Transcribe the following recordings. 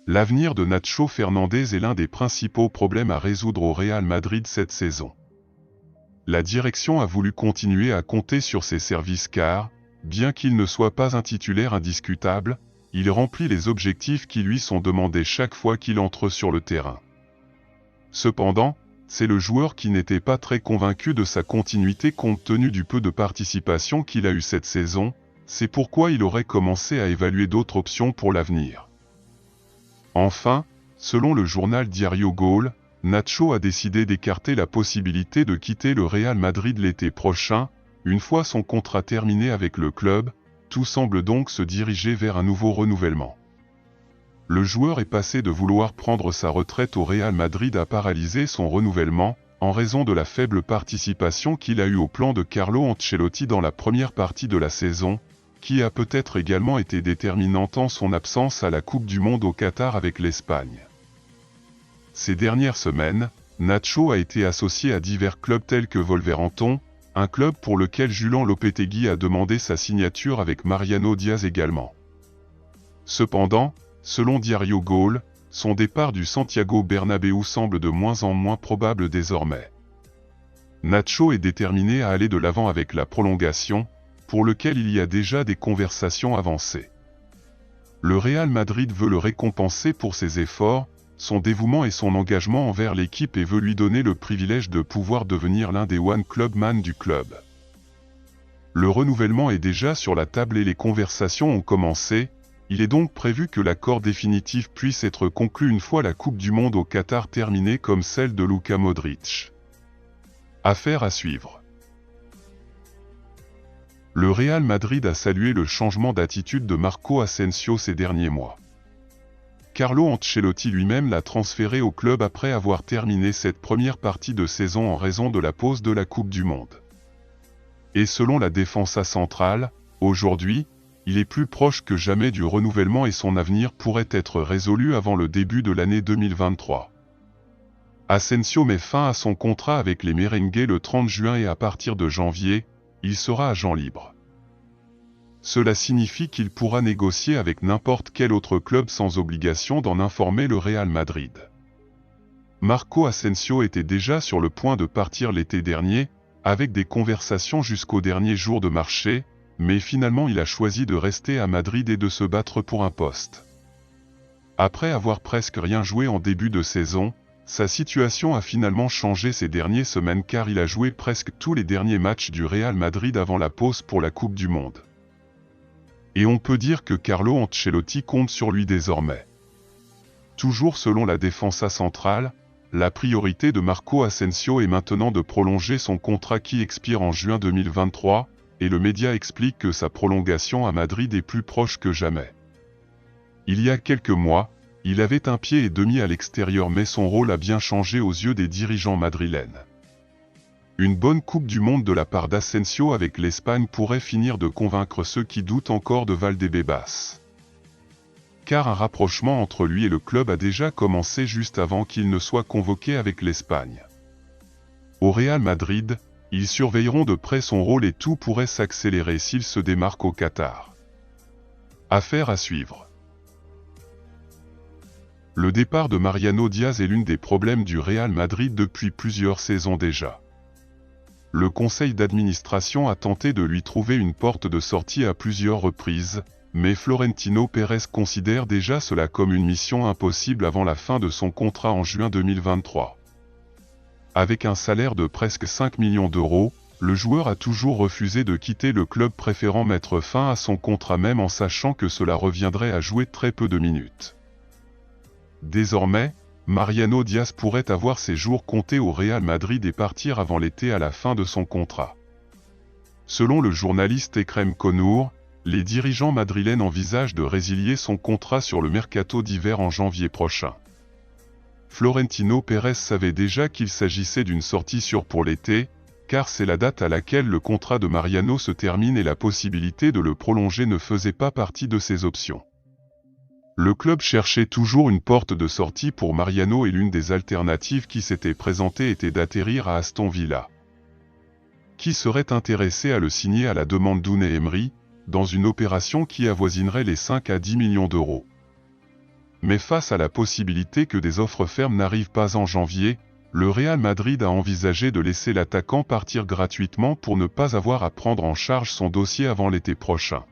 L'avenir de Nacho Fernandez est l'un des principaux problèmes à résoudre au Real Madrid cette saison. La direction a voulu continuer à compter sur ses services car, bien qu'il ne soit pas un titulaire indiscutable, il remplit les objectifs qui lui sont demandés chaque fois qu'il entre sur le terrain. Cependant, c'est le joueur qui n'était pas très convaincu de sa continuité compte tenu du peu de participation qu'il a eu cette saison, c'est pourquoi il aurait commencé à évaluer d'autres options pour l'avenir. Enfin, selon le journal Diario Gol, Nacho a décidé d'écarter la possibilité de quitter le Real Madrid l'été prochain, une fois son contrat terminé avec le club, tout semble donc se diriger vers un nouveau renouvellement. Le joueur est passé de vouloir prendre sa retraite au Real Madrid à paralyser son renouvellement, en raison de la faible participation qu'il a eue au plan de Carlo Ancelotti dans la première partie de la saison, qui a peut-être également été déterminante en son absence à la Coupe du Monde au Qatar avec l'Espagne. Ces dernières semaines, Nacho a été associé à divers clubs tels que Wolverhampton, un club pour lequel Julen Lopetegui a demandé sa signature avec Mariano Diaz également. Cependant, selon Diario Gol, son départ du Santiago Bernabéu semble de moins en moins probable désormais. Nacho est déterminé à aller de l'avant avec la prolongation, pour lequel il y a déjà des conversations avancées. Le Real Madrid veut le récompenser pour ses efforts, son dévouement et son engagement envers l'équipe et veut lui donner le privilège de pouvoir devenir l'un des One Club Man du club. Le renouvellement est déjà sur la table et les conversations ont commencé, il est donc prévu que l'accord définitif puisse être conclu une fois la Coupe du Monde au Qatar terminée comme celle de Luka Modric. Affaire à suivre. Le Real Madrid a salué le changement d'attitude de Marco Asensio ces derniers mois. Carlo Ancelotti lui-même l'a transféré au club après avoir terminé cette première partie de saison en raison de la pause de la Coupe du Monde. Et selon la Defensa centrale, aujourd'hui, il est plus proche que jamais du renouvellement et son avenir pourrait être résolu avant le début de l'année 2023. Asensio met fin à son contrat avec les Merengues le 30 juin et à partir de janvier, il sera agent libre. Cela signifie qu'il pourra négocier avec n'importe quel autre club sans obligation d'en informer le Real Madrid. Marco Asensio était déjà sur le point de partir l'été dernier, avec des conversations jusqu'au dernier jour de marché, mais finalement il a choisi de rester à Madrid et de se battre pour un poste. Après avoir presque rien joué en début de saison, sa situation a finalement changé ces dernières semaines car il a joué presque tous les derniers matchs du Real Madrid avant la pause pour la Coupe du Monde. Et on peut dire que Carlo Ancelotti compte sur lui désormais. Toujours selon la Defensa centrale, la priorité de Marco Asensio est maintenant de prolonger son contrat qui expire en juin 2023, et le média explique que sa prolongation à Madrid est plus proche que jamais. Il y a quelques mois, il avait un pied et demi à l'extérieur mais son rôle a bien changé aux yeux des dirigeants madrilènes. Une bonne Coupe du Monde de la part d'Asensio avec l'Espagne pourrait finir de convaincre ceux qui doutent encore de Valdebebas. Car un rapprochement entre lui et le club a déjà commencé juste avant qu'il ne soit convoqué avec l'Espagne. Au Real Madrid, ils surveilleront de près son rôle et tout pourrait s'accélérer s'il se démarque au Qatar. Affaire à suivre. Le départ de Mariano Diaz est l'une des problèmes du Real Madrid depuis plusieurs saisons déjà. Le conseil d'administration a tenté de lui trouver une porte de sortie à plusieurs reprises, mais Florentino Pérez considère déjà cela comme une mission impossible avant la fin de son contrat en juin 2023. Avec un salaire de presque 5 millions d'euros, le joueur a toujours refusé de quitter le club préférant mettre fin à son contrat même en sachant que cela reviendrait à jouer très peu de minutes. Désormais, Mariano Diaz pourrait avoir ses jours comptés au Real Madrid et partir avant l'été à la fin de son contrat. Selon le journaliste Ekrem Konour, les dirigeants madrilènes envisagent de résilier son contrat sur le mercato d'hiver en janvier prochain. Florentino Pérez savait déjà qu'il s'agissait d'une sortie sûre pour l'été, car c'est la date à laquelle le contrat de Mariano se termine et la possibilité de le prolonger ne faisait pas partie de ses options. Le club cherchait toujours une porte de sortie pour Mariano et l'une des alternatives qui s'était présentée était d'atterrir à Aston Villa. Qui serait intéressé à le signer à la demande d'Unai Emery, dans une opération qui avoisinerait les 5 à 10 millions d'euros. Mais face à la possibilité que des offres fermes n'arrivent pas en janvier, le Real Madrid a envisagé de laisser l'attaquant partir gratuitement pour ne pas avoir à prendre en charge son dossier avant l'été prochain.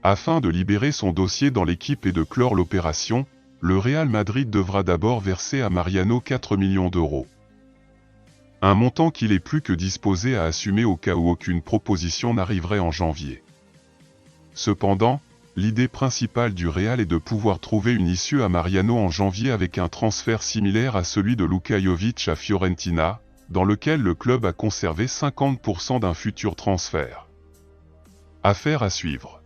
Afin de libérer son dossier dans l'équipe et de clore l'opération, le Real Madrid devra d'abord verser à Mariano 4 millions d'euros. Un montant qu'il est plus que disposé à assumer au cas où aucune proposition n'arriverait en janvier. Cependant, l'idée principale du Real est de pouvoir trouver une issue à Mariano en janvier avec un transfert similaire à celui de Luka Jovic à Fiorentina, dans lequel le club a conservé 50% d'un futur transfert. Affaire à suivre.